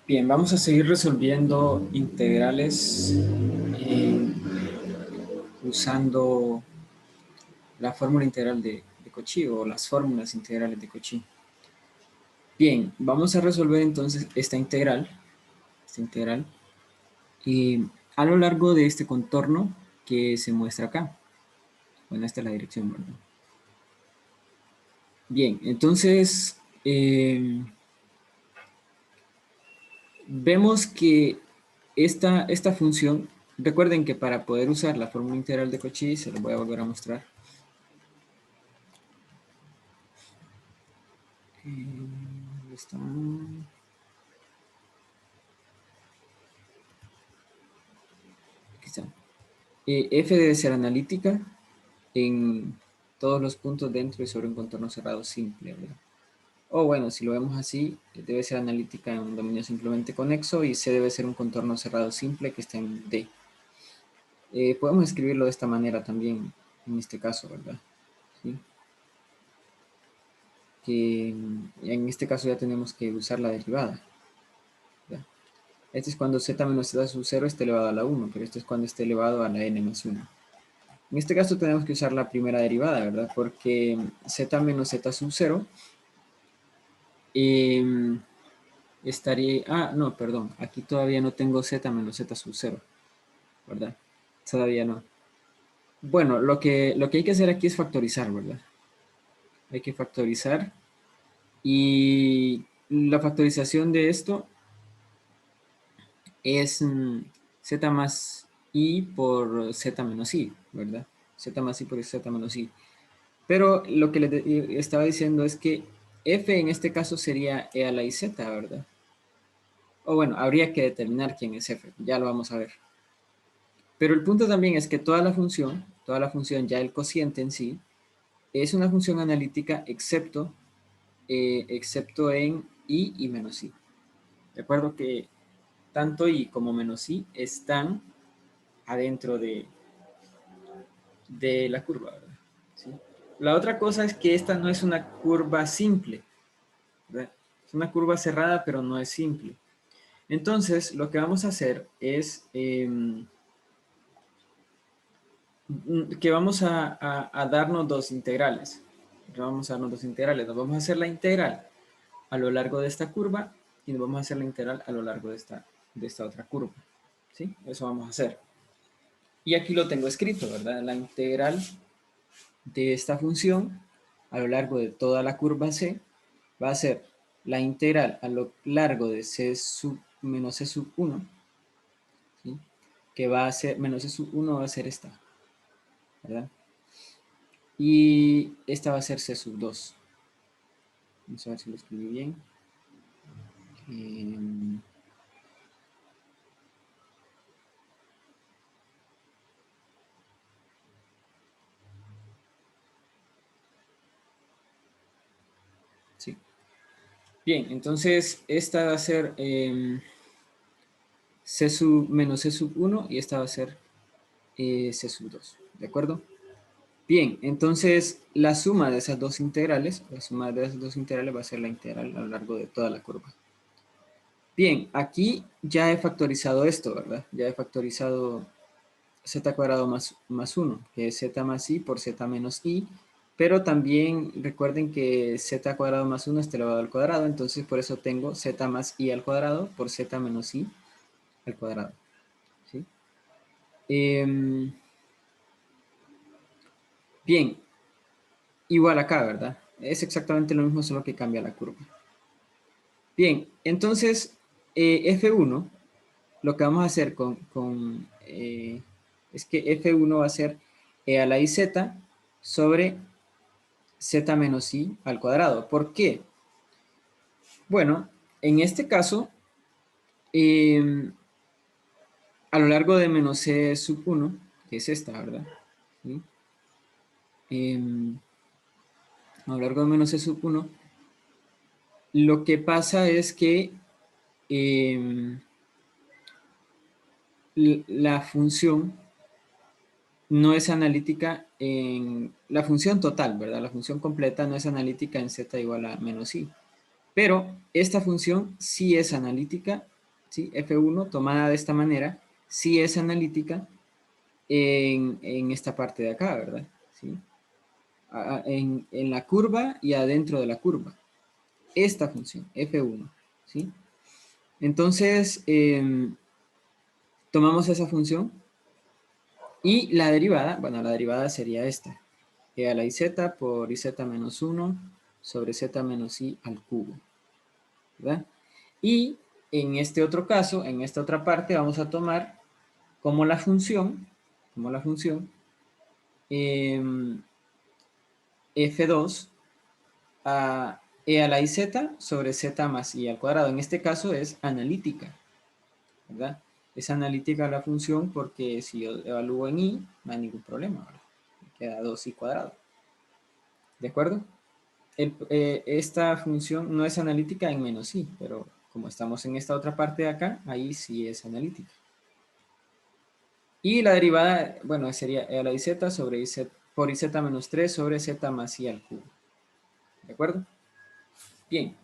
Bien, vamos a seguir resolviendo integrales usando la fórmula integral de Cauchy o las fórmulas integrales de Cauchy. Bien, vamos a resolver entonces esta integral y a lo largo de este contorno que se muestra acá. Bueno, esta es la dirección, ¿verdad? Bien, entonces vemos que esta función, recuerden que para poder usar la fórmula integral de Cauchy, se lo voy a volver a mostrar. ¿Dónde está? Aquí está. F debe ser analítica en todos los puntos dentro y sobre un contorno cerrado simple, ¿verdad? O bueno, si lo vemos así, debe ser analítica en un dominio simplemente conexo y C debe ser un contorno cerrado simple que está en D. Podemos escribirlo de esta manera también, en este caso, ¿verdad? ¿Sí? Que en este caso ya tenemos que usar la derivada. ¿Verdad? Este es cuando z menos z sub 0 esté elevado a la 1, pero este es cuando esté elevado a la n más 1. En este caso tenemos que usar la primera derivada, ¿verdad? Porque z menos z sub 0 estaría... Ah, no, perdón. Aquí todavía no tengo z menos z sub 0, ¿verdad? Todavía no. Bueno, lo que hay que hacer aquí es factorizar, ¿verdad? Hay que factorizar. Y la factorización de esto es z más i por z menos i, ¿verdad? Z más i por z menos i. Pero lo que les estaba diciendo es que f en este caso sería e a la iz, ¿verdad? O bueno, habría que determinar quién es f, ya lo vamos a ver. Pero el punto también es que toda la función, ya el cociente en sí, es una función analítica excepto en i y menos i. Recuerdo que tanto i como menos i están adentro de la curva, ¿verdad? ¿Sí? La otra cosa es que esta no es una curva simple, ¿verdad? Es una curva cerrada, pero no es simple. Entonces, lo que vamos a hacer es que vamos a darnos dos integrales. Vamos a darnos dos integrales. Nos vamos a hacer la integral a lo largo de esta curva y nos vamos a hacer la integral a lo largo de esta otra curva. ¿Sí? Eso vamos a hacer. Y aquí lo tengo escrito, ¿verdad? La integral de esta función a lo largo de toda la curva C va a ser la integral a lo largo de C sub menos C sub 1, ¿sí? Que va a ser, menos C sub 1 va a ser esta, ¿verdad? Y esta va a ser C sub 2. Vamos a ver si lo escribí bien. Eh, sí. Bien, entonces esta va a ser C sub menos C sub 1 y esta va a ser C sub 2, ¿de acuerdo? Bien, entonces la suma de esas dos integrales, va a ser la integral a lo largo de toda la curva. Bien, aquí ya he factorizado esto, ¿verdad? Ya he factorizado z cuadrado más 1, que es z más i por z menos i, pero también recuerden que z cuadrado más 1 está elevado al cuadrado, entonces por eso tengo z más i al cuadrado por z menos i al cuadrado. ¿Sí? Bien, igual acá, ¿verdad? Es exactamente lo mismo, solo que cambia la curva. Bien, entonces F1, lo que vamos a hacer es que F1 va a ser E a la IZ sobre Z menos I al cuadrado. ¿Por qué? Bueno, en este caso, a lo largo de menos C sub 1, que es esta, ¿verdad? ¿Sí? A lo largo de menos C sub 1, lo que pasa es que la función no es analítica en la función total, ¿verdad? La función completa no es analítica en z igual a menos i. Pero esta función sí es analítica ¿sí? F1 tomada de esta manera, sí es analítica en esta parte de acá, ¿verdad? ¿Sí? En la curva y adentro de la curva. Esta función, F1, ¿sí? Entonces, tomamos esa función y la derivada, bueno, la derivada sería esta. E a la iz por iz menos 1 sobre z menos i al cubo, ¿verdad? Y en este otro caso, en esta otra parte, vamos a tomar como la función f2 a e a la iz sobre z más i al cuadrado. En este caso es analítica, ¿verdad? Es analítica la función porque si yo evalúo en i, no hay ningún problema, ¿verdad? Me queda 2i cuadrado. ¿De acuerdo? Esta función no es analítica en menos i, pero como estamos en esta otra parte de acá, ahí sí es analítica. Y la derivada, bueno, sería e a la iz sobre iz por iz menos 3 sobre z más i al cubo. ¿De acuerdo? Bien.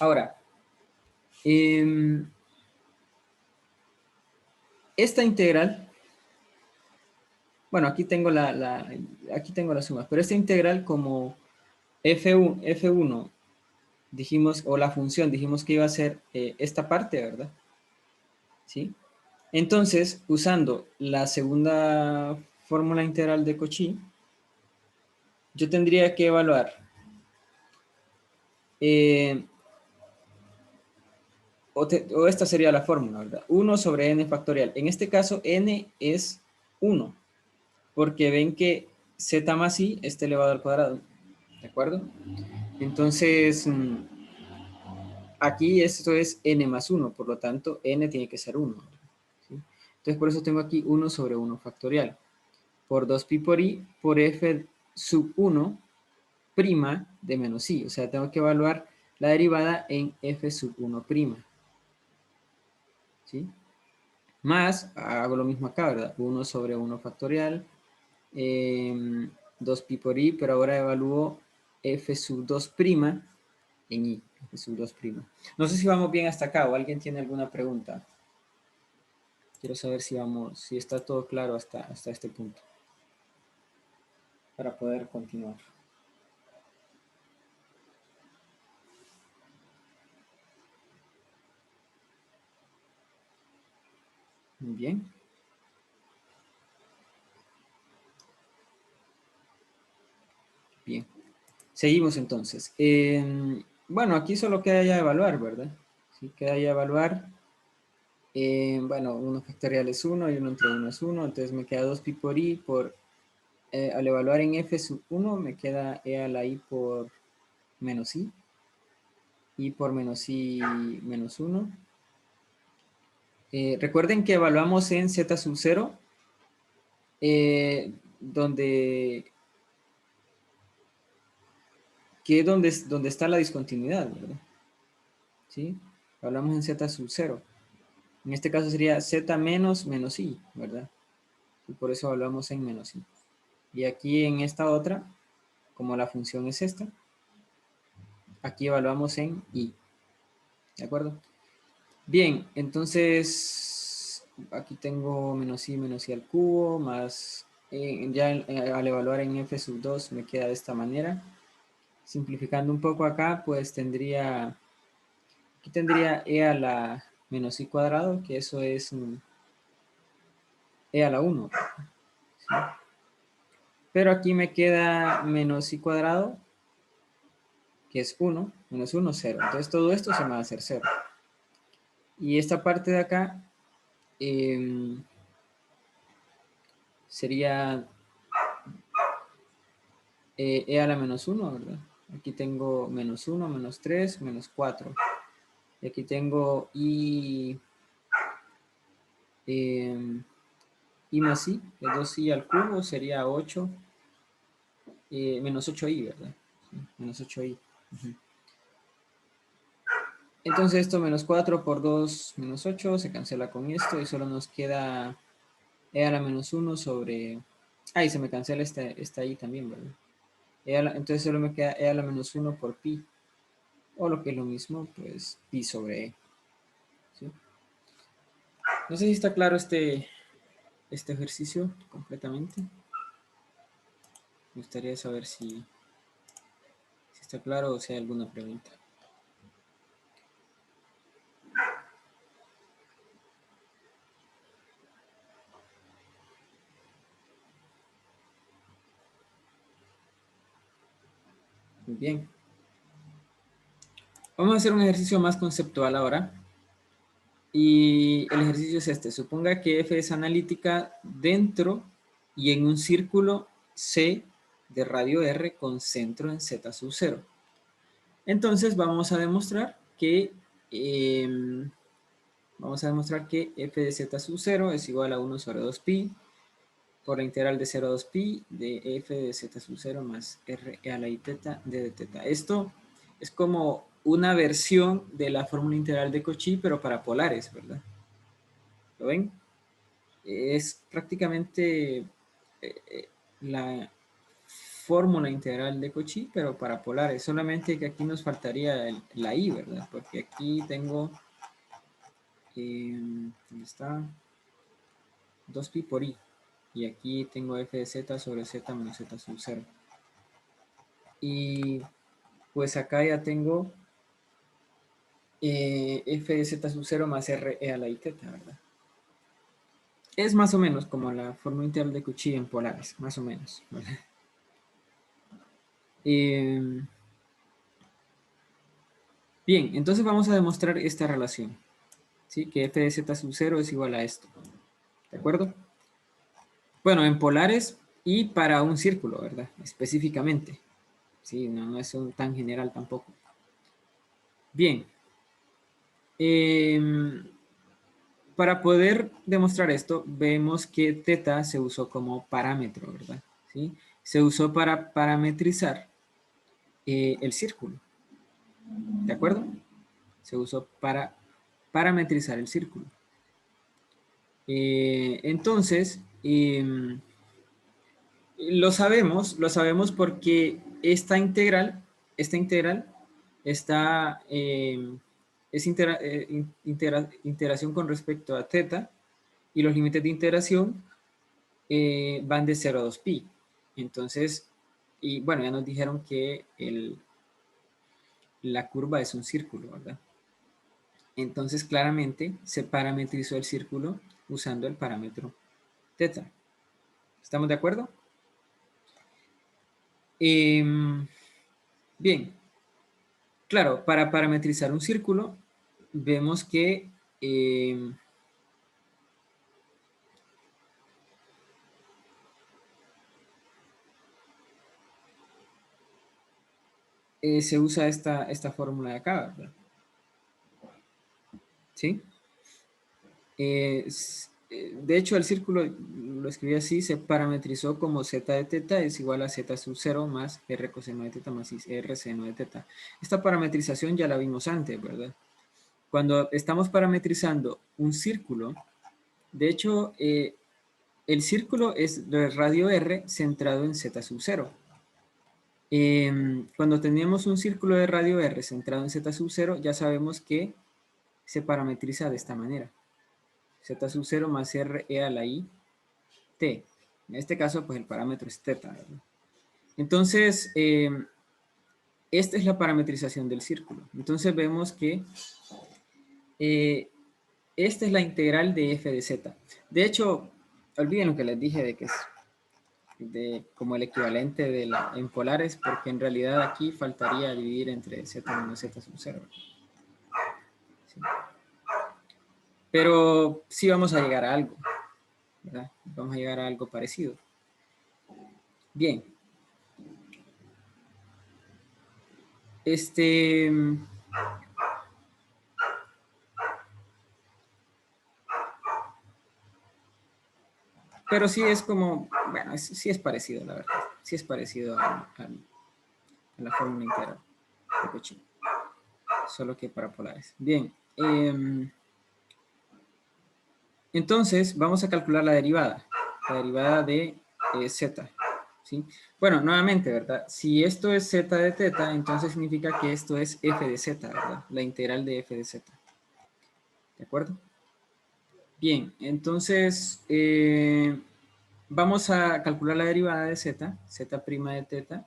Ahora, esta integral, bueno, aquí tengo aquí tengo las sumas, pero esta integral como F1 dijimos, o la función dijimos que iba a ser esta parte, ¿verdad? ¿Sí? Entonces, usando la segunda fórmula integral de Cauchy, yo tendría que evaluar o esta sería la fórmula, ¿verdad? 1 sobre n factorial. En este caso, n es 1, porque ven que z más i está elevado al cuadrado, ¿de acuerdo? Entonces, aquí esto es n más 1, por lo tanto, n tiene que ser 1, ¿sí? Entonces, por eso tengo aquí 1 sobre 1 factorial, por 2pi por i, por f sub 1 prima de menos i, o sea, tengo que evaluar la derivada en f sub 1 prima, ¿sí? Más, hago lo mismo acá, ¿verdad? 1 sobre 1 factorial, 2pi por i, pero ahora evalúo f sub 2 prima en i, f sub 2 prima. No sé si vamos bien hasta acá o alguien tiene alguna pregunta. Quiero saber si está todo claro hasta este punto, para poder continuar. Muy bien. Bien. Seguimos entonces. Bueno, aquí solo queda ya evaluar, ¿verdad? Sí, queda ya evaluar. Bueno, 1 factorial es 1 y 1 entre 1 es 1, entonces me queda 2pi por i por, al evaluar en f sub 1 me queda e a la i por menos i por menos i menos 1. Recuerden que evaluamos en z sub 0, donde, que es donde está la discontinuidad, ¿verdad? ¿Sí? Hablamos en z sub 0. En este caso sería z menos menos i, ¿verdad? Y por eso hablamos en menos i. Y aquí en esta otra, como la función es esta, aquí evaluamos en i. ¿De acuerdo? Bien, entonces aquí tengo menos i al cubo, más ya al evaluar en f sub 2 me queda de esta manera. Simplificando un poco acá, pues aquí tendría e a la menos i cuadrado, que eso es e a la 1. ¿Sí? Pero aquí me queda menos i cuadrado, que es 1, menos 1, 0. Entonces todo esto se me va a hacer 0. Y esta parte de acá sería e a la menos 1, ¿verdad? Aquí tengo menos 1, menos 3, menos 4. Y aquí tengo i más i, que es 2i al cubo, sería 8, menos 8i, ¿verdad? Sí, menos 8i. Entonces esto menos 4 por 2 menos 8 se cancela con esto y solo nos queda e a la menos 1 sobre... Ahí se me cancela esta i también, ¿verdad? Entonces solo me queda e a la menos 1 por pi. O lo que es lo mismo, pues pi sobre e. ¿Sí? No sé si está claro este ejercicio completamente. Me gustaría saber si está claro o si hay alguna pregunta. Muy bien. Vamos a hacer un ejercicio más conceptual ahora. Y el ejercicio es este. Suponga que F es analítica dentro y en un círculo C de radio R con centro en Z sub 0. Entonces vamos a demostrar que F de Z sub 0 es igual a 1 sobre 2pi por la integral de 0 a 2pi de F de Z sub 0 más R a la I teta d teta. Esto es como una versión de la fórmula integral de Cauchy, pero para polares, ¿verdad? ¿Lo ven? Es prácticamente la fórmula integral de Cauchy, pero para polares. Solamente que aquí nos faltaría la I, ¿verdad? Porque aquí tengo, ¿dónde está? 2pi por I. Y aquí tengo f de z sobre z menos z sub 0. Y pues acá ya tengo f de z sub 0 más r e a la i teta, ¿verdad? Es más o menos como la fórmula integral de Cauchy en polares, más o menos, ¿verdad? Bien, entonces vamos a demostrar esta relación, ¿sí? Que f de z sub 0 es igual a esto, ¿de acuerdo? Bueno, en polares y para un círculo, ¿verdad? Específicamente, ¿sí? No es tan general tampoco. Bien. Para poder demostrar esto, vemos que teta se usó como parámetro, ¿verdad? ¿Sí? Se usó para parametrizar el círculo, ¿de acuerdo? Se usó para parametrizar el círculo. Entonces, lo sabemos porque esta integral está, es integración con respecto a teta y los límites de integración van de 0 a 2pi. Entonces, y bueno, ya nos dijeron que la curva es un círculo, ¿verdad? Entonces, claramente se parametrizó el círculo usando el parámetro teta. ¿Estamos de acuerdo? Bien, claro, para parametrizar un círculo, vemos que se usa esta fórmula de acá, ¿verdad? ¿Sí? De hecho, el círculo, lo escribí así, se parametrizó como z de teta es igual a z sub 0 más r coseno de teta más r seno de teta. Esta parametrización ya la vimos antes, ¿verdad? Cuando estamos parametrizando un círculo, de hecho, el círculo es de radio r centrado en z sub 0. Cuando tenemos un círculo de radio r centrado en z sub 0, ya sabemos que se parametriza de esta manera. Z sub 0 más R e a la I T. En este caso, pues el parámetro es teta, ¿verdad? Entonces, esta es la parametrización del círculo. Entonces vemos que esta es la integral de f de z. De hecho, olviden lo que les dije de que es como el equivalente de en polares, porque en realidad aquí faltaría dividir entre z menos z sub 0. ¿Sí? Pero sí vamos a llegar a algo, ¿verdad? Vamos a llegar a algo parecido. Bien. Pero sí es como, bueno, sí es parecido, la verdad. Sí es parecido a la fórmula integral de Cauchy. Solo que para polares. Bien. Entonces, vamos a calcular la derivada. La derivada de z. ¿Sí? Bueno, nuevamente, ¿verdad? Si esto es z de teta, entonces significa que esto es f de z, ¿verdad? La integral de f de z. ¿De acuerdo? Bien, entonces vamos a calcular la derivada de z, z' de teta.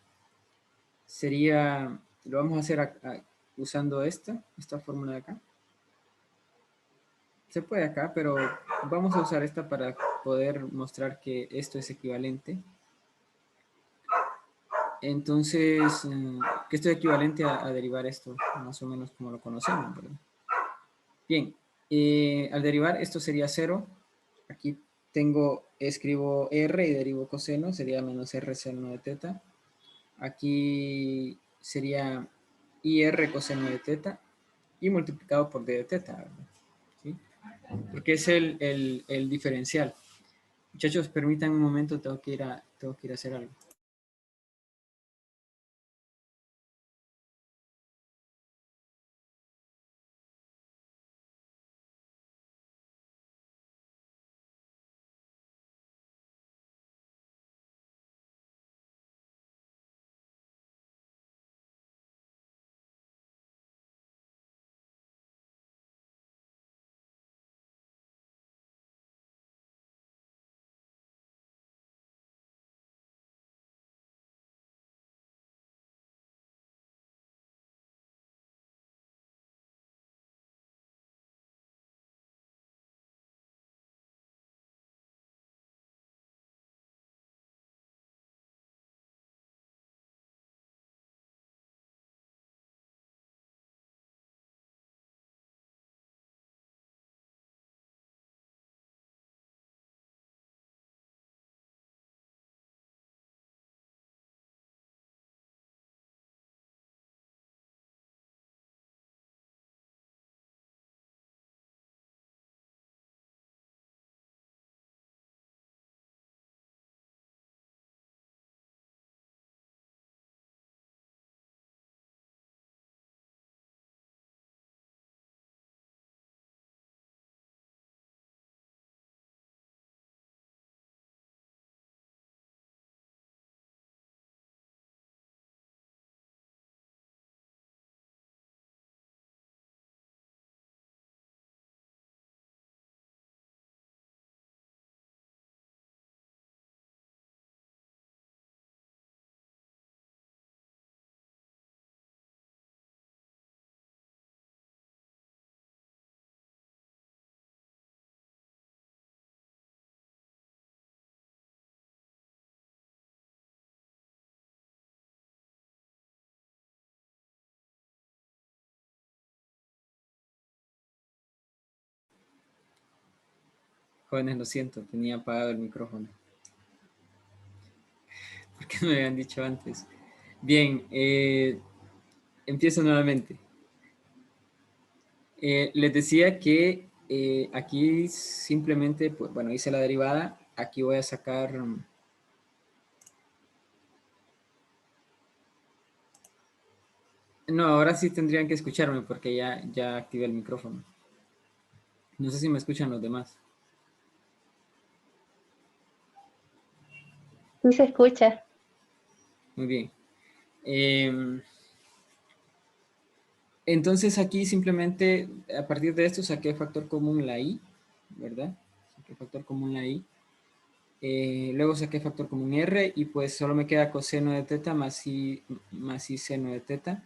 Sería, lo vamos a hacer usando esta fórmula de acá. Se puede acá, pero vamos a usar esta para poder mostrar que esto es equivalente. Entonces, que esto es equivalente a derivar esto, más o menos como lo conocemos, ¿verdad? Bien, al derivar esto sería 0. Aquí escribo r y derivo coseno, sería menos r seno de teta. Aquí sería ir coseno de teta y multiplicado por d de teta, ¿verdad? ¿Sí? Porque es el diferencial. Muchachos, permítanme un momento, tengo que ir a hacer algo. Jóvenes, lo siento, tenía apagado el micrófono. ¿Por qué no me habían dicho antes? Bien, empiezo nuevamente. Les decía que aquí simplemente, pues, bueno, hice la derivada. Aquí voy a sacar... No, ahora sí tendrían que escucharme porque ya activé el micrófono. No sé si me escuchan los demás. Sí se escucha. Muy bien. Entonces aquí simplemente a partir de esto saqué factor común la i, ¿verdad? Saqué factor común la i. Luego saqué factor común r y pues solo me queda coseno de teta más i seno de teta.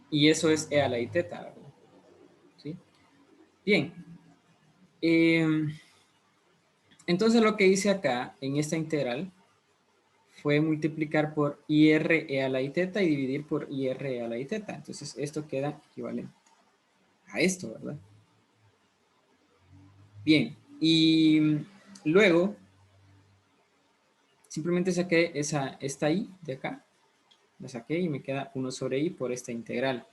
Y eso es e a la i teta, ¿verdad? ¿Sí? Bien. Entonces lo que hice acá en esta integral fue multiplicar por ir e a la i teta y dividir por ir e a la i teta. Entonces esto queda equivalente a esto, ¿verdad? Bien, y luego simplemente saqué esta i de acá, la saqué y me queda 1 sobre i por esta integral.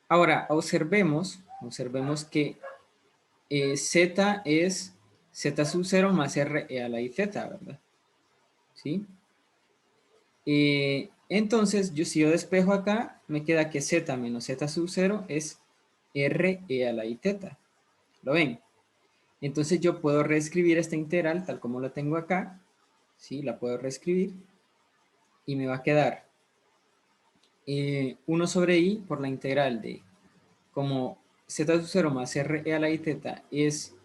Ahora, observemos que z es z sub 0 más r e a la i z, ¿verdad? ¿Sí? Entonces, si yo despejo acá, me queda que z menos z sub 0 es r e a la i teta. ¿Lo ven? Entonces yo puedo reescribir esta integral tal como la tengo acá. ¿Sí? La puedo reescribir. Y me va a quedar 1 sobre i por la integral de, como z sub 0 más r a la i teta es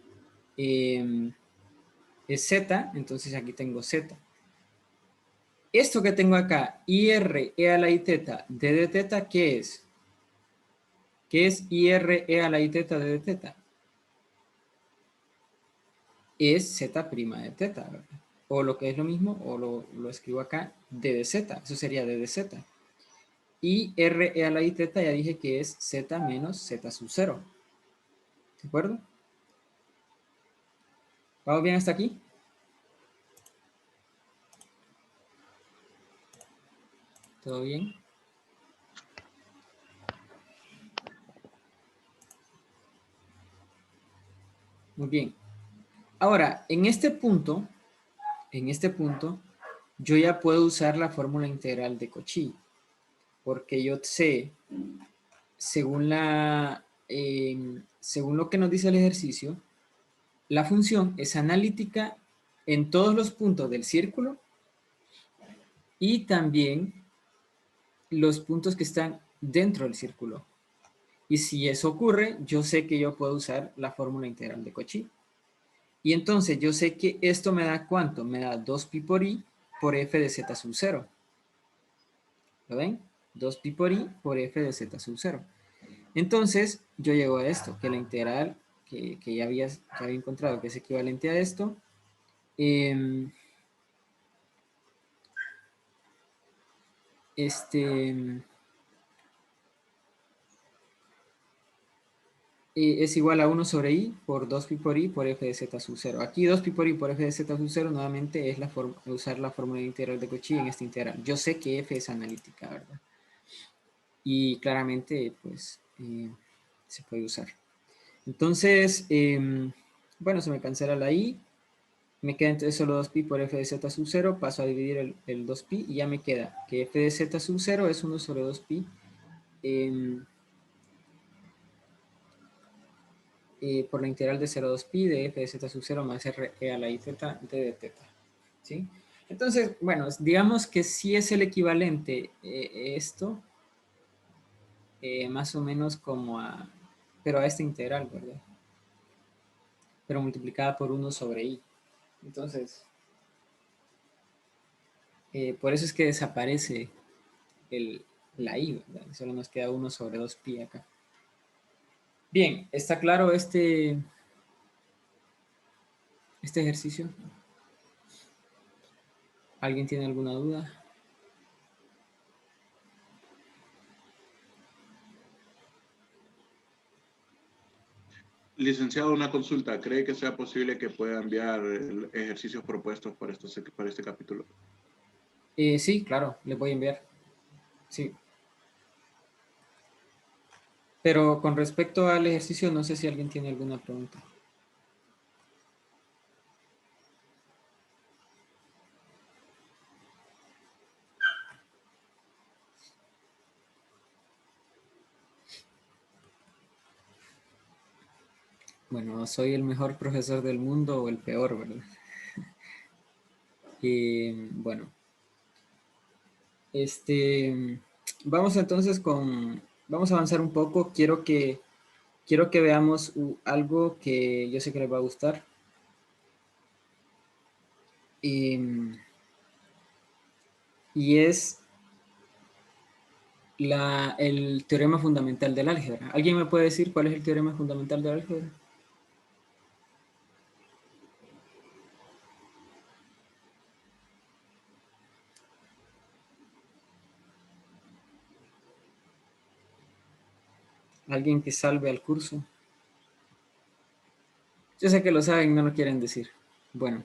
z, entonces aquí tengo z. Esto que tengo acá, ir e a la i teta d de teta, ¿qué es? ¿Qué es ir e a la i teta d de teta? Es z' de teta, ¿verdad? O lo que es lo mismo, o lo escribo acá, d de z, eso sería d de z. Y r e a la i teta ya dije que es z menos z sub 0. ¿De acuerdo? ¿Vamos bien hasta aquí? ¿Todo bien? Muy bien. Ahora, en este punto, yo ya puedo usar la fórmula integral de Cauchy, porque yo sé, según lo que nos dice el ejercicio, la función es analítica en todos los puntos del círculo y también los puntos que están dentro del círculo. Y si eso ocurre, yo sé que yo puedo usar la fórmula integral de Cauchy. Y entonces yo sé que esto me da ¿cuánto? Me da 2pi por i por f de z sub 0. ¿Lo ven? 2pi por i por f de z sub 0. Entonces yo llego a esto, que la integral que ya había encontrado que es equivalente a esto, es igual a 1 sobre i por 2pi por i por f de z sub 0. Aquí 2pi por i por f de z sub 0 nuevamente es usar la fórmula integral de Cauchy en esta integral. Yo sé que f es analítica, ¿verdad? Y claramente, pues, se puede usar. Entonces, bueno, se me cancela la i. Me queda entonces solo 2pi por f de z sub 0. Paso a dividir el 2pi y ya me queda que f de z sub 0 es 1 sobre 2pi. Por la integral de 0 a 2pi de f de z sub 0 más r e a la i teta d de teta. ¿Sí? Entonces, bueno, digamos que sí es el equivalente esto, más o menos como a, pero a esta integral, ¿verdad? Pero multiplicada por 1 sobre i. Entonces, por eso es que desaparece la i, ¿verdad? Solo nos queda 1 sobre 2pi acá. Bien, ¿está claro este ejercicio? ¿Alguien tiene alguna duda? Licenciado, una consulta. ¿Cree que sea posible que pueda enviar ejercicios propuestos para este capítulo? Sí, claro, les voy a enviar. Sí. Pero con respecto al ejercicio, no sé si alguien tiene alguna pregunta. Bueno, soy el mejor profesor del mundo o el peor, ¿verdad? Bueno, vamos entonces vamos a avanzar un poco. Quiero que veamos algo que yo sé que les va a gustar. Y es el teorema fundamental del álgebra. ¿Alguien me puede decir cuál es el teorema fundamental del álgebra? ¿Alguien que salve al curso? Yo sé que lo saben, no lo quieren decir. Bueno.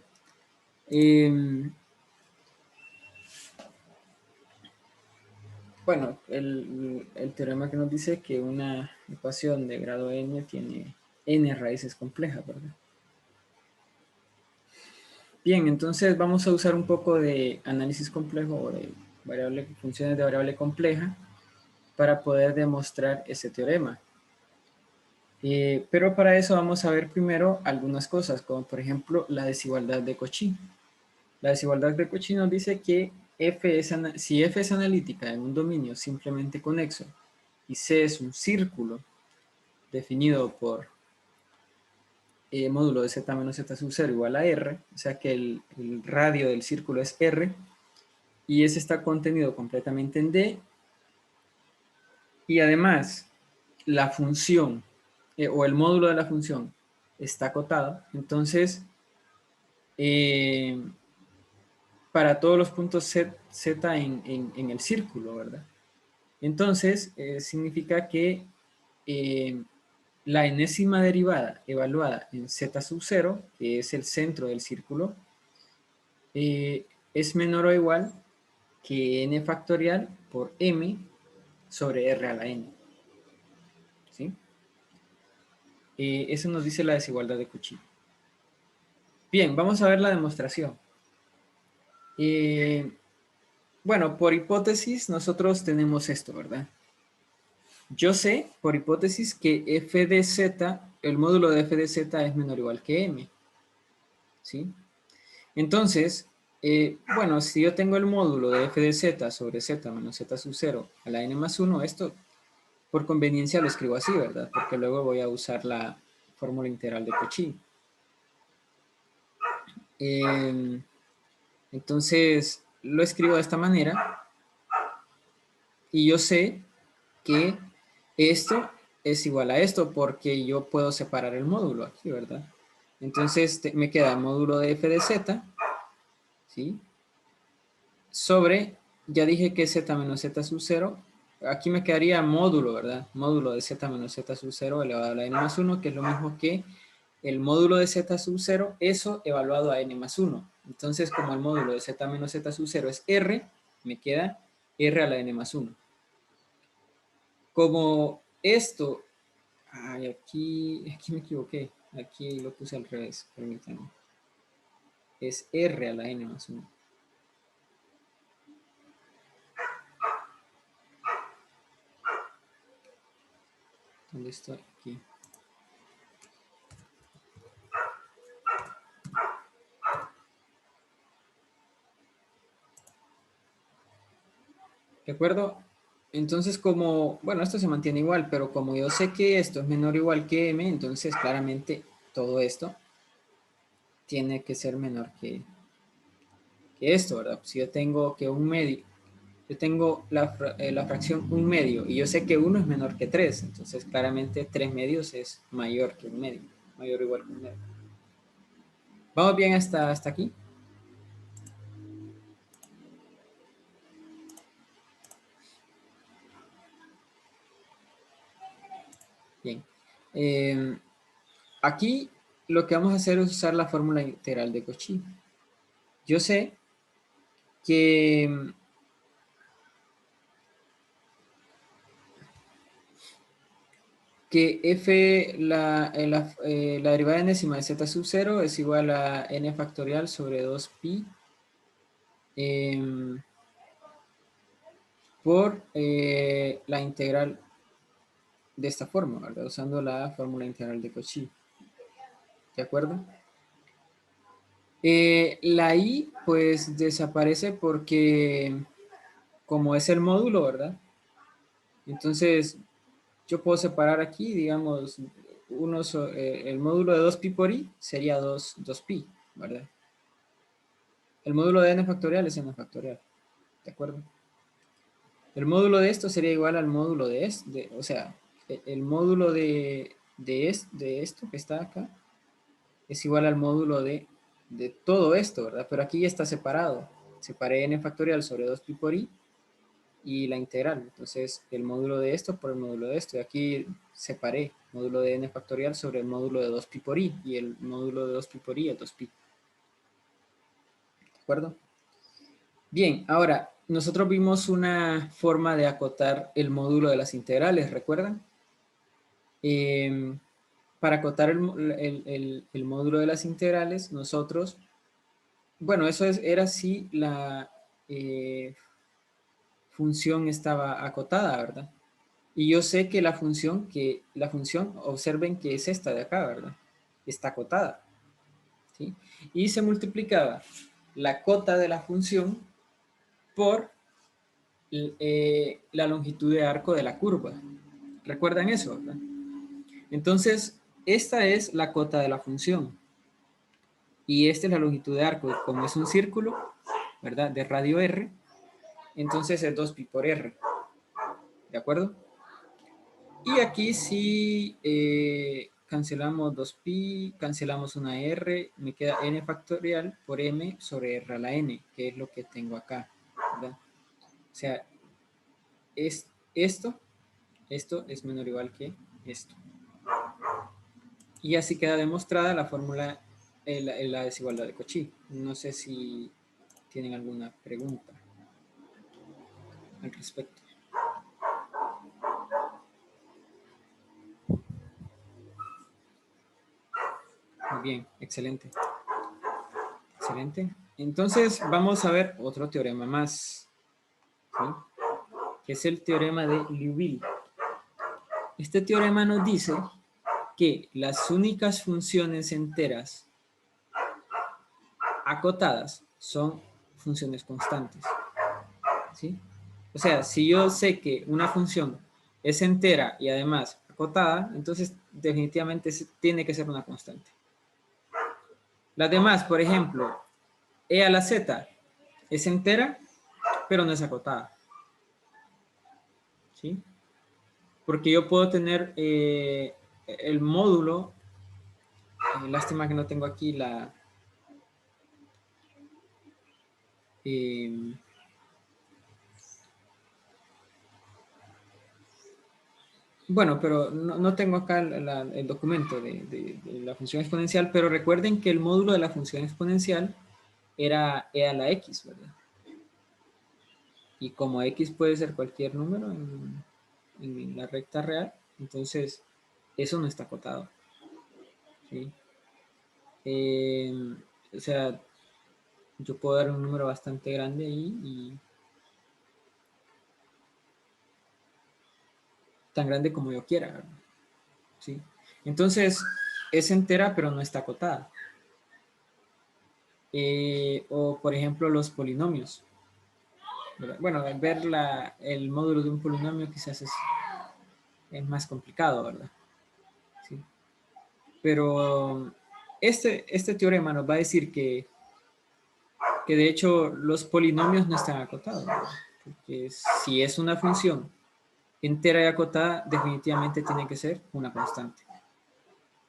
Bueno, el teorema que nos dice que una ecuación de grado n tiene n raíces complejas, ¿verdad? Bien, entonces vamos a usar un poco de análisis complejo o de funciones de variable compleja para poder demostrar ese teorema. Pero para eso vamos a ver primero algunas cosas, como por ejemplo la desigualdad de Cauchy. La desigualdad de Cauchy nos dice que si f es analítica en un dominio simplemente conexo y C es un círculo definido por módulo de z menos z sub 0 igual a r, o sea que el radio del círculo es r, y ese está contenido completamente en D, y además la función o el módulo de la función está acotado, entonces para todos los puntos z en el círculo, ¿verdad? Entonces significa que la enésima derivada evaluada en z sub 0, que es el centro del círculo, es menor o igual que n factorial por m sobre r a la n. ¿Sí? Eso nos dice la desigualdad de Cauchy. Bien, vamos a ver la demostración. Bueno, por hipótesis nosotros tenemos esto, ¿verdad? Yo sé, por hipótesis, que f de z, el módulo de f de z es menor o igual que m. ¿Sí? Entonces, bueno, si yo tengo el módulo de f de z sobre z menos z sub 0 a la n más 1, esto por conveniencia lo escribo así, ¿verdad? Porque luego voy a usar la fórmula integral de Cauchy. Entonces, lo escribo de esta manera y yo sé que esto es igual a esto porque yo puedo separar el módulo aquí, ¿verdad? Entonces, me queda el módulo de f de z, ¿sí? Sobre, ya dije que z menos z sub 0, aquí me quedaría módulo, ¿verdad? Módulo de z menos z sub 0 elevado a la n más 1, que es lo mismo que el módulo de z sub 0, eso evaluado a n más 1. Entonces, como el módulo de z menos z sub 0 es r, me queda r a la n más 1. Como esto, ay, aquí me equivoqué, aquí lo puse al revés, permítanme. Es r a la n más 1. ¿Dónde estoy? Aquí. ¿De acuerdo? Entonces, como, bueno, esto se mantiene igual, pero como yo sé que esto es menor o igual que m, entonces claramente todo esto tiene que ser menor que esto, ¿verdad? Si yo tengo que un medio, yo tengo la fracción 1/2 y yo sé que 1 es menor que 3, entonces claramente 3 medios es mayor que un medio, mayor o igual que un medio. ¿Vamos bien hasta aquí? Bien. Aquí lo que vamos a hacer es usar la fórmula integral de Cauchy. Yo sé que f, la derivada enésima de z sub 0 es igual a n factorial sobre 2pi por la integral de esta forma, ¿verdad? Usando la fórmula integral de Cauchy. ¿De acuerdo? La i pues desaparece porque como es el módulo, ¿verdad? Entonces yo puedo separar aquí, digamos, el módulo de 2pi por i sería 2pi, ¿verdad? El módulo de n factorial es n factorial, ¿de acuerdo? El módulo de esto sería igual al módulo de esto, o sea, el módulo de esto que está acá es igual al módulo de todo esto, ¿verdad? Pero aquí ya está separado. Separé n factorial sobre 2pi por i y la integral. Entonces, el módulo de esto por el módulo de esto. Y aquí separé módulo de n factorial sobre el módulo de 2pi por i. Y el módulo de 2pi por i es 2pi. ¿De acuerdo? Bien, ahora, nosotros vimos una forma de acotar el módulo de las integrales, ¿recuerdan? Para acotar el módulo de las integrales, nosotros, bueno, eso era si la función estaba acotada, ¿verdad? Y yo sé que la función, observen que es esta de acá, ¿verdad? Está acotada, ¿sí? Y se multiplicaba la cota de la función por la longitud de arco de la curva. ¿Recuerdan eso, verdad? Entonces, esta es la cota de la función. Y esta es la longitud de arco. Como es un círculo, ¿verdad? De radio r, entonces es 2pi por r. ¿De acuerdo? Y aquí si cancelamos 2pi, cancelamos una r, me queda n factorial por m sobre r a la n, que es lo que tengo acá, ¿verdad? O sea, esto es menor o igual que esto. Y así queda demostrada la fórmula, la desigualdad de Cauchy. No sé si tienen alguna pregunta al respecto. Muy bien, excelente. Excelente. Entonces vamos a ver otro teorema más, ¿sí? Que es el teorema de Liouville. Este teorema nos dice que las únicas funciones enteras acotadas son funciones constantes, ¿sí? O sea, si yo sé que una función es entera y además acotada, entonces definitivamente tiene que ser una constante. Las demás, por ejemplo, e a la z es entera, pero no es acotada, ¿sí? Porque yo puedo tener el módulo, lástima que no tengo aquí la... bueno, pero no tengo acá el documento de la función exponencial, pero recuerden que el módulo de la función exponencial era e a la x, ¿verdad? Y como x puede ser cualquier número en la recta real, entonces eso no está acotado, ¿sí? O sea, yo puedo dar un número bastante grande ahí y tan grande como yo quiera, ¿verdad? ¿Sí? Entonces, es entera pero no está acotada. O, por ejemplo, los polinomios, ¿verdad? Bueno, ver el módulo de un polinomio quizás es más complicado, ¿verdad? ¿Sí? Pero este teorema nos va a decir que de hecho los polinomios no están acotados, ¿verdad? Porque si es una función entera y acotada, definitivamente tiene que ser una constante,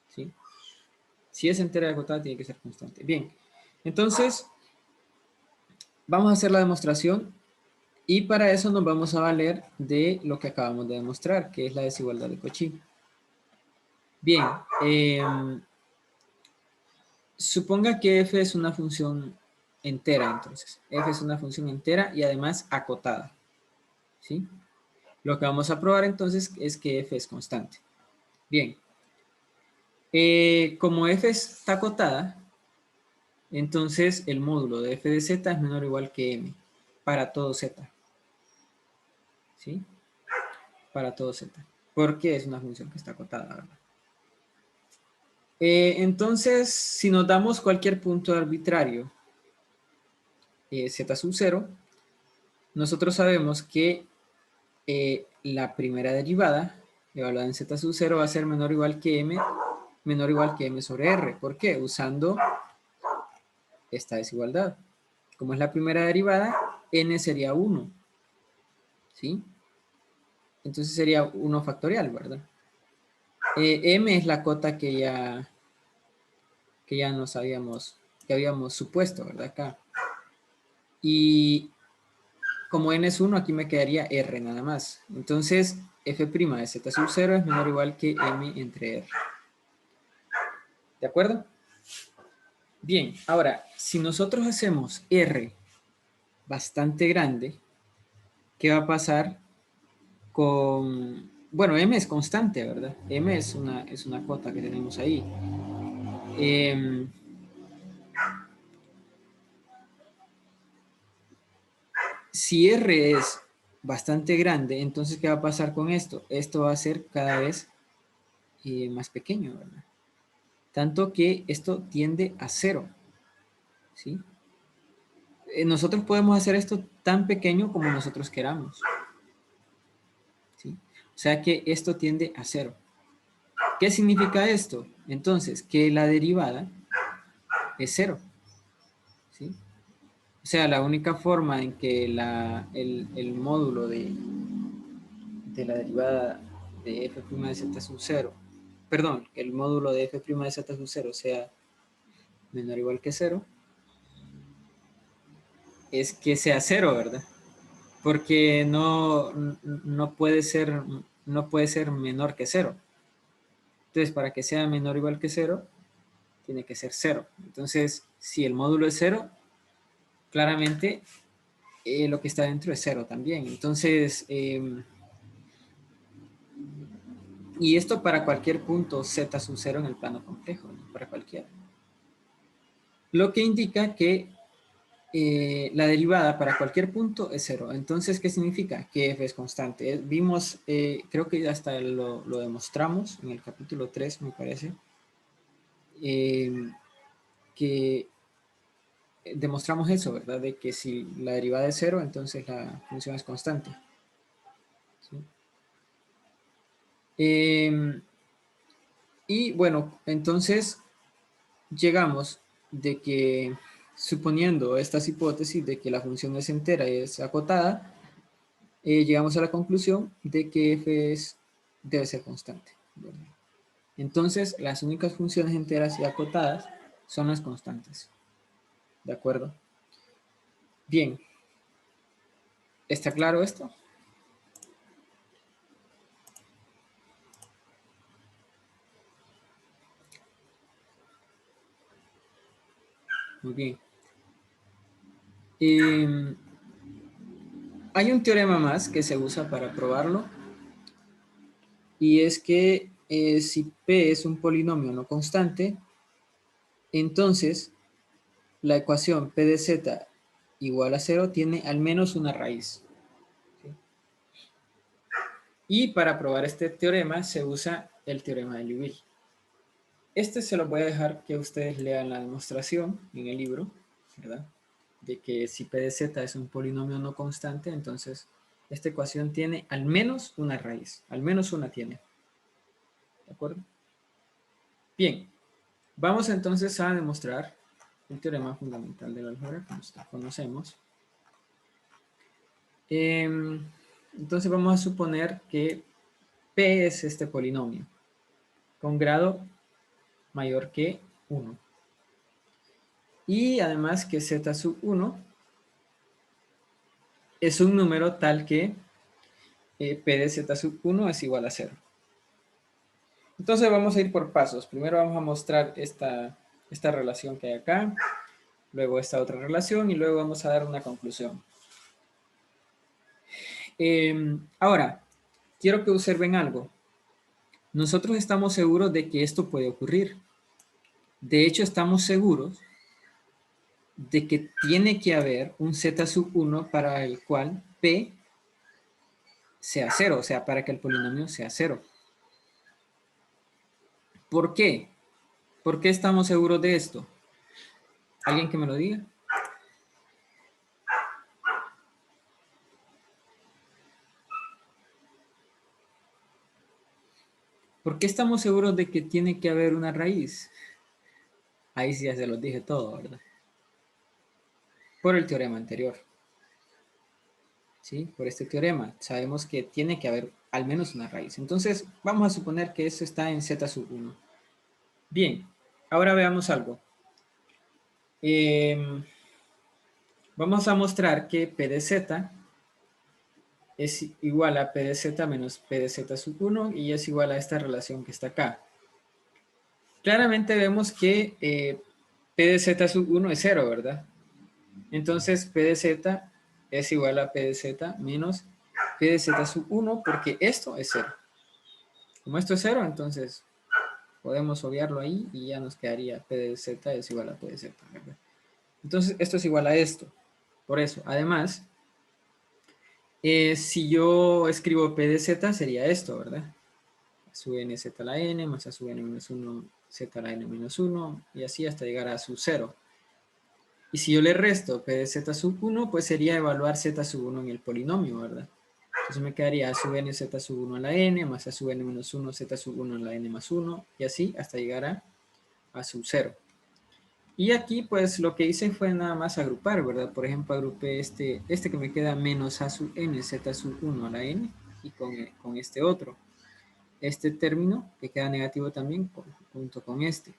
¿sí? Si es entera y acotada, tiene que ser constante. Bien, entonces vamos a hacer la demostración y para eso nos vamos a valer de lo que acabamos de demostrar, que es la desigualdad de Cauchy. Bien, suponga que f es una función entera, entonces. F es una función entera y además acotada, ¿sí? Lo que vamos a probar entonces es que f es constante. Bien, como f está acotada, entonces el módulo de f de z es menor o igual que m para todo z, ¿sí? Para todo z, porque es una función que está acotada, ¿verdad? Entonces, si nos damos cualquier punto arbitrario, z sub 0, nosotros sabemos que la primera derivada, evaluada en z sub 0, va a ser menor o igual que m sobre r. ¿Por qué? Usando esta desigualdad. Como es la primera derivada, n sería 1, ¿sí? Entonces sería 1 factorial, ¿verdad? M es la cota que ya que habíamos supuesto, ¿verdad? Acá. Y como n es 1, aquí me quedaría r nada más. Entonces, f' de z sub 0 es menor o igual que m entre r. ¿De acuerdo? Bien, ahora, si nosotros hacemos r bastante grande, ¿qué va a pasar con... Bueno, m es constante, ¿verdad? M es una cota que tenemos ahí. Si r es bastante grande, entonces ¿qué va a pasar con esto? Esto va a ser cada vez más pequeño, ¿verdad? Tanto que esto tiende a 0, ¿sí? Nosotros podemos hacer esto tan pequeño como nosotros queramos, ¿sí? O sea que esto tiende a 0. ¿Qué significa esto? Entonces, que la derivada es 0. ¿Sí? O sea, la única forma en que el módulo de la derivada de f' de z sub 0, perdón, que el módulo de f' de z sub 0 sea menor o igual que 0, es que sea 0, ¿verdad? Porque no puede ser menor que 0. Entonces, para que sea menor o igual que 0, tiene que ser 0. Entonces, si el módulo es 0, claramente lo que está dentro es 0 también. Entonces, y esto para cualquier punto z sub 0 en el plano complejo, ¿no? Para cualquiera. Lo que indica que la derivada para cualquier punto es 0. Entonces, ¿qué significa? Que f es constante. Vimos, creo que hasta lo demostramos en el capítulo 3, me parece, que demostramos eso, ¿verdad? De que si la derivada es 0, entonces la función es constante. ¿Sí? Y bueno, entonces llegamos de que, suponiendo estas hipótesis de que la función es entera y es acotada, llegamos a la conclusión de que f debe ser constante. Entonces, las únicas funciones enteras y acotadas son las constantes. ¿De acuerdo? Bien. ¿Está claro esto? Muy bien. Hay un teorema más que se usa para probarlo, y es que si P es un polinomio no constante, entonces la ecuación P de z igual a 0 tiene al menos una raíz. ¿Sí? Y para probar este teorema se usa el teorema de Liouville. Este se lo voy a dejar que ustedes lean la demostración en el libro, ¿verdad? De que si P de z es un polinomio no constante, entonces esta ecuación tiene al menos una raíz, al menos una tiene. ¿De acuerdo? Bien, vamos entonces a demostrar el teorema fundamental del álgebra, como conocemos. Entonces vamos a suponer que P es este polinomio con grado mayor que 1. Y además que z sub 1 es un número tal que P de z sub 1 es igual a 0. Entonces vamos a ir por pasos. Primero vamos a mostrar esta relación que hay acá, luego esta otra relación y luego vamos a dar una conclusión. Ahora, quiero que observen algo. Nosotros estamos seguros de que esto puede ocurrir. De hecho, estamos seguros de que tiene que haber un z sub 1 para el cual P sea 0, o sea, para que el polinomio sea 0. ¿Por qué? ¿Por qué estamos seguros de esto? ¿Alguien que me lo diga? ¿Por qué estamos seguros de que tiene que haber una raíz? Ahí sí ya se los dije todo, ¿verdad? Por el teorema anterior. ¿Sí? Por este teorema. Sabemos que tiene que haber al menos una raíz. Entonces, vamos a suponer que eso está en z sub 1. Bien, ahora veamos algo. Vamos a mostrar que P de z es igual a P de z menos P de z sub 1 y es igual a esta relación que está acá. Claramente vemos que P de z sub 1 es 0, ¿verdad? Entonces P de z es igual a P de z menos P de z sub 1 porque esto es 0. Como esto es 0, entonces podemos obviarlo ahí y ya nos quedaría P de z es igual a P de z, ¿verdad? Entonces esto es igual a esto. Por eso, además, si yo escribo P de z sería esto, ¿verdad? A sub n z a la n más a sub n menos 1 z a la n menos 1 y así hasta llegar a sub 0. Y si yo le resto P de z sub 1, pues sería evaluar z sub 1 en el polinomio, ¿verdad? Entonces me quedaría a sub n z sub 1 a la n más a sub n menos 1 z sub 1 a la n más 1 y así hasta llegar a sub 0. Y aquí pues lo que hice fue nada más agrupar, ¿verdad? Por ejemplo, agrupé este que me queda menos a sub n z sub 1 a la n y con este otro. Este término que queda negativo también junto con este.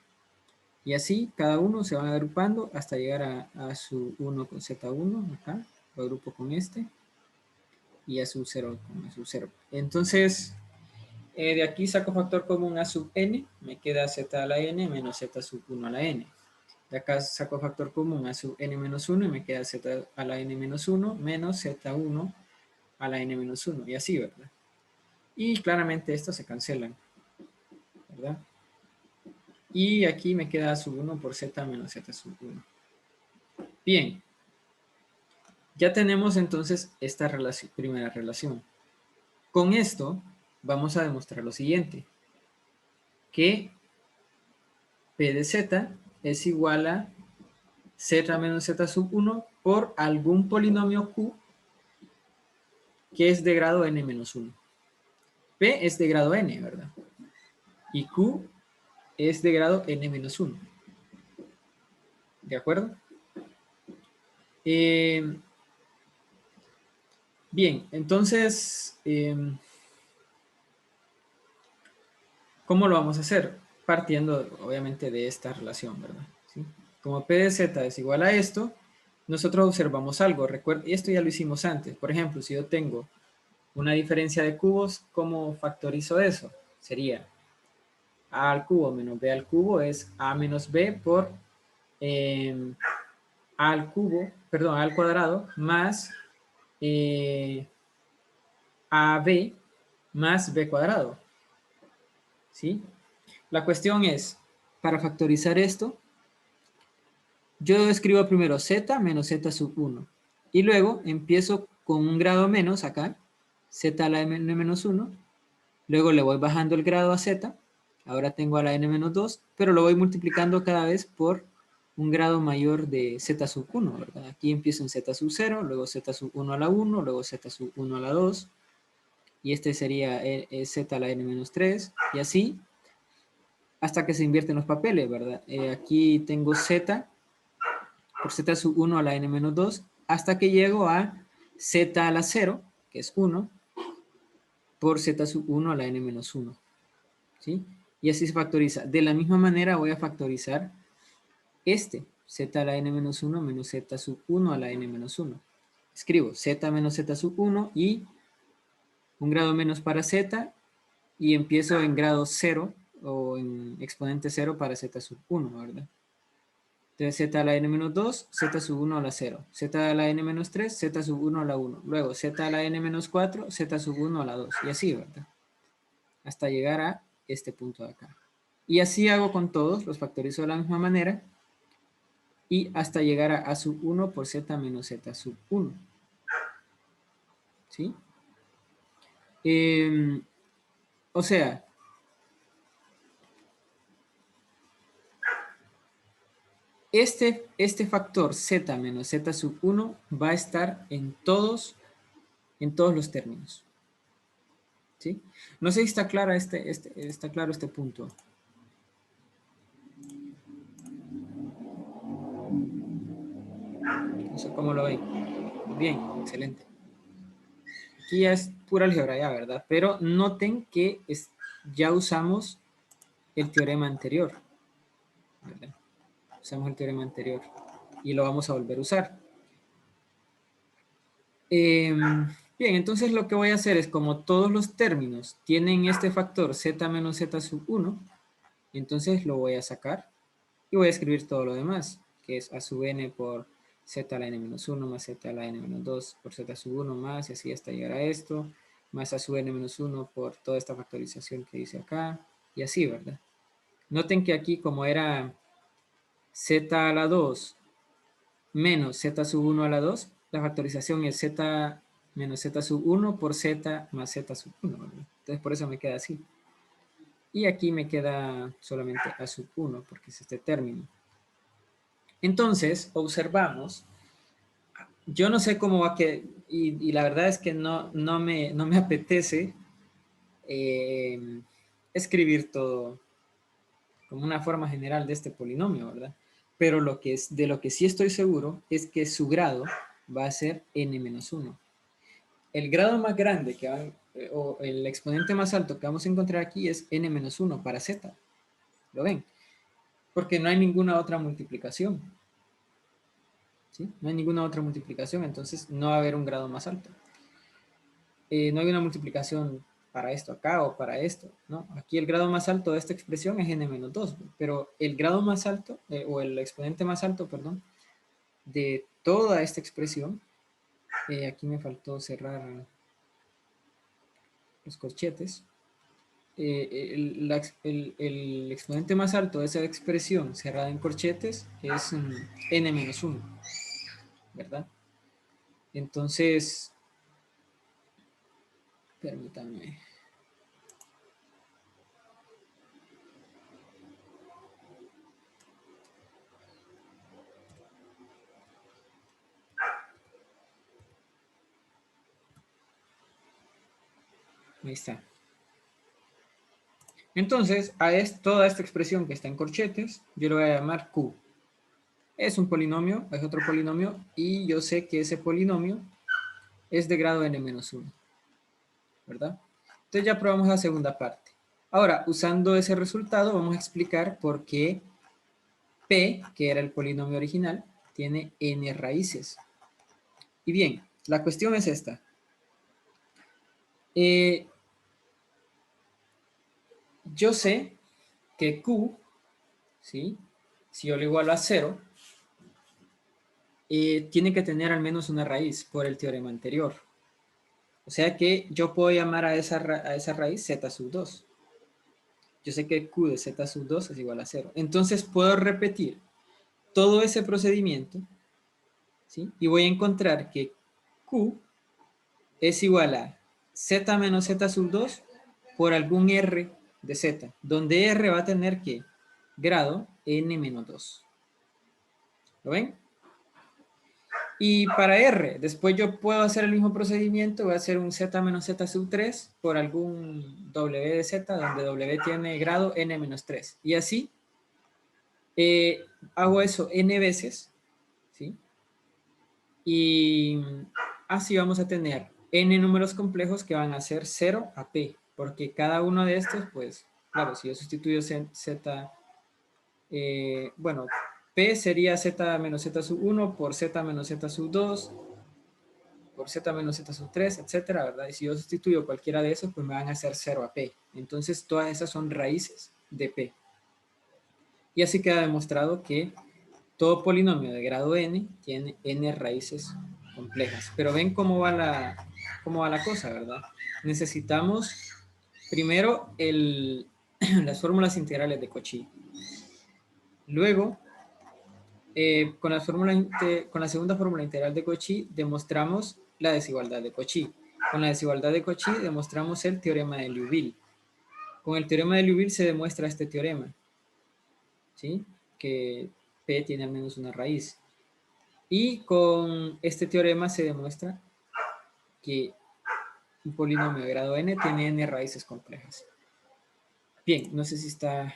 Y así cada uno se van agrupando hasta llegar a su 1 con z1, acá, lo agrupo con este, y a su 0 con su 0. Entonces, de aquí saco factor común a sub n, me queda z a la n menos z sub 1 a la n. De acá saco factor común a sub n menos 1 y me queda z a la n menos 1 menos z1 a la n menos 1, y así, ¿verdad? Y claramente estos se cancelan, ¿verdad? Y aquí me queda sub 1 por z menos z sub 1. Bien. Ya tenemos entonces esta primera relación. Con esto vamos a demostrar lo siguiente. Que P de z es igual a z menos z sub 1 por algún polinomio q que es de grado n menos 1. P es de grado n, ¿verdad? Y q es de grado n menos 1. ¿De acuerdo? Bien, entonces, ¿cómo lo vamos a hacer? Partiendo, obviamente, de esta relación, ¿verdad? ¿Sí? Como P de z es igual a esto, nosotros observamos algo. Recuerda, y esto ya lo hicimos antes. Por ejemplo, si yo tengo una diferencia de cubos, ¿cómo factorizo eso? Sería a al cubo menos b al cubo es a menos b por a al cubo, perdón, a al cuadrado más ab más b cuadrado. ¿Sí? La cuestión es, para factorizar esto, yo escribo primero z menos z sub 1. Y luego empiezo con un grado menos acá, z a la n menos 1. Luego le voy bajando el grado a z. Ahora tengo a la n menos 2, pero lo voy multiplicando cada vez por un grado mayor de z sub 1, ¿verdad? Aquí empiezo en z sub 0, luego z sub 1 a la 1, luego z sub 1 a la 2. Y este sería z a la n menos 3. Y así hasta que se invierten los papeles, ¿verdad? Aquí tengo z por z sub 1 a la n menos 2, hasta que llego a z a la 0, que es 1, por z sub 1 a la n menos 1. ¿Sí? Y así se factoriza. De la misma manera voy a factorizar este, z a la n menos 1 menos z sub 1 a la n menos 1. Escribo z menos z sub 1 y un grado menos para z, y empiezo en grado 0 o en exponente 0 para z sub 1, ¿verdad? Entonces z a la n menos 2, z sub 1 a la 0. Z a la n menos 3, z sub 1 a la 1. Luego z a la n menos 4, z sub 1 a la 2. Y así, ¿verdad? Hasta llegar a este punto de acá. Y así hago con todos, los factorizo de la misma manera. Y hasta llegar a sub 1 por z menos z sub 1. ¿Sí? O sea, este factor z menos z sub 1 va a estar en todos los términos. ¿Sí? No sé si está claro está claro este punto. No sé cómo lo ven. Bien, excelente. Aquí ya es pura álgebra ya, ¿verdad? Pero noten que ya usamos el teorema anterior, ¿verdad? Usamos el teorema anterior y lo vamos a volver a usar. Bien, entonces lo que voy a hacer es, como todos los términos tienen este factor z menos z sub 1, entonces lo voy a sacar y voy a escribir todo lo demás, que es a sub n por z a la n menos 1 más z a la n menos 2 por z sub 1 más, y así hasta llegar a esto, más a sub n menos 1 por toda esta factorización que hice acá, y así, ¿verdad? Noten que aquí, como era z a la 2 menos z sub 1 a la 2, la factorización es z menos z sub 1 por z más z sub 1, ¿verdad? Entonces por eso me queda así. Y aquí me queda solamente a sub 1, porque es este término. Entonces, observamos Yo no sé cómo va a quedar, y la verdad es que no me apetece escribir todo como una forma general de este polinomio, ¿verdad? Pero de lo que sí estoy seguro es que su grado va a ser n-1. El grado más grande o el exponente más alto que vamos a encontrar aquí es n-1 para z. ¿Lo ven? Porque no hay ninguna otra multiplicación. ¿Sí? No hay ninguna otra multiplicación, entonces no va a haber un grado más alto. No hay una multiplicación para esto acá o para esto, ¿no? Aquí el grado más alto de esta expresión es n-2, pero el grado más alto, o el exponente más alto, perdón, de toda esta expresión, aquí me faltó cerrar los corchetes, el exponente más alto de esa expresión cerrada en corchetes es n-1, ¿verdad? Entonces, permítanme. Ahí está. Entonces, toda esta expresión que está en corchetes, yo le voy a llamar Q. Es un polinomio, es otro polinomio, y yo sé que ese polinomio es de grado n-1, ¿verdad? Entonces ya probamos la segunda parte. Ahora, usando ese resultado, vamos a explicar por qué P, que era el polinomio original, tiene n raíces. Y bien, la cuestión es esta. Yo sé que Q, ¿sí? Si yo lo igualo a 0, tiene que tener al menos una raíz por el teorema anterior. O sea que yo puedo llamar a esa raíz z sub 2. Yo sé que Q de z sub 2 es igual a 0. Entonces puedo repetir todo ese procedimiento, ¿sí? Y voy a encontrar que Q es igual a z menos z sub 2 por algún r de z, donde r va a tener que grado n menos 2. ¿Lo ven? Y para R, después yo puedo hacer el mismo procedimiento, voy a hacer un z menos z sub 3 por algún w de z, donde w tiene grado n menos 3. Y así hago eso n veces, ¿sí? Y así vamos a tener n números complejos que van a ser 0 a p, porque cada uno de estos, pues, claro, si yo sustituyo z, bueno, p sería z menos z sub 1 por z menos z sub 2, por z menos z sub 3, etcétera, ¿verdad? Y si yo sustituyo cualquiera de esos, pues me van a hacer 0 a p. Entonces, todas esas son raíces de p. Y así queda demostrado que todo polinomio de grado n tiene n raíces complejas. Pero ven cómo va la cosa, ¿verdad? Necesitamos primero las fórmulas integrales de Cauchy. Luego, con la segunda fórmula integral de Cauchy demostramos la desigualdad de Cauchy. Con la desigualdad de Cauchy demostramos el teorema de Liouville. Con el teorema de Liouville se demuestra este teorema, ¿sí? Que P tiene al menos una raíz. Y con este teorema se demuestra que un polinomio de grado n tiene n raíces complejas. Bien, no sé si está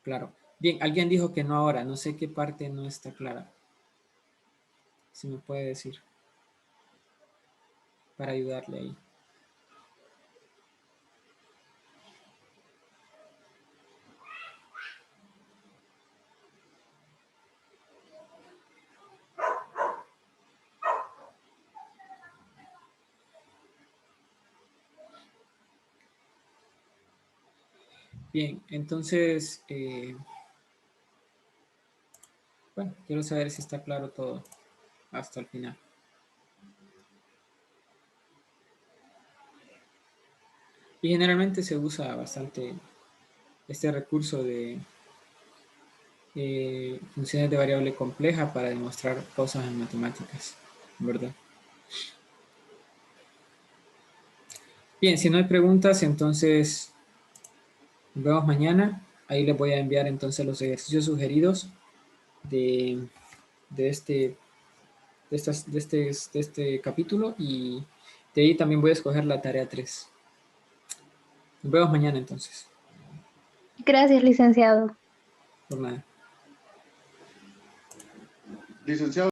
claro. Bien, alguien dijo que no ahora, no sé qué parte no está clara. Si me puede decir, para ayudarle ahí. Bien, entonces, bueno, quiero saber si está claro todo hasta el final. Y generalmente se usa bastante este recurso de funciones de variable compleja para demostrar cosas en matemáticas, ¿verdad? Bien, si no hay preguntas, entonces nos vemos mañana. Ahí les voy a enviar entonces los ejercicios sugeridos de este de este capítulo y de ahí también voy a escoger la tarea 3. Nos vemos mañana entonces. Gracias, licenciado. Por nada. Licenciado.